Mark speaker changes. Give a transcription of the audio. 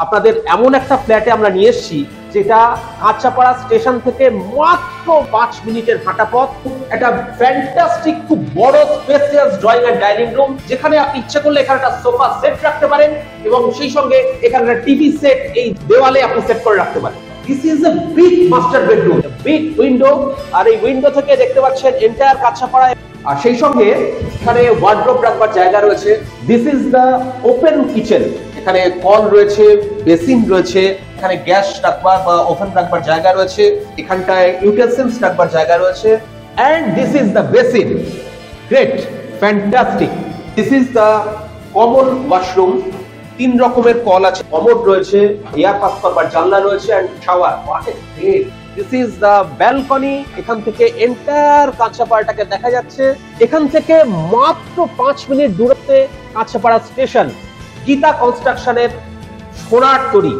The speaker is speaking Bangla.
Speaker 1: আপনাদের এমন একটা ফ্ল্যাটে আমরা নিয়ে এসেছি যেটা কাঁচাপাড়া স্টেশন থেকে মাত্র 5 মিনিটের হাঁটা পথ। একটা ফ্যান্টাস্টিক খুব বড় spacious drawing and dining room, যেখানে আপনি ইচ্ছা করলে এখানে একটা সোফা সেট রাখতে পারেন এবং সেই সঙ্গে এখানে একটা টিভি সেট এই দেওয়ালে আপনি সেট করে রাখতে পারেন। This is a big master bedroom, a big window, আর এই উইন্ডো থেকে দেখতে পাচ্ছেন এন্টায়ার কাঁচাপাড়া। আর সেই সঙ্গে এখানে ওয়ার্ড্রোব রাখবার জায়গা রয়েছে। This is the open kitchen, এখানে কল রয়েছে, বেসিন রয়েছে, এখানে গ্যাস রাখবার বা ওভেন রাখবার জায়গা রয়েছে, এখানটায় ইউটেন্সিলস রাখবার জায়গা রয়েছে। And this is the basin, great, fantastic. This is the common washroom, 3 রকমের কল আছে, কমোড রয়েছে, এয়ার পাস করবার জানলা রয়েছে and shower. What a great. This is the balcony, এখান থেকে এন্টায়ার কাঁচাপাড়াটাকে দেখা যাচ্ছে। এখান থেকে মাত্র 5 মিনিট দূরত্বে কাঁচাপাড়া স্টেশন, গীতা কনস্ট্রাকশনের সোনার তরী।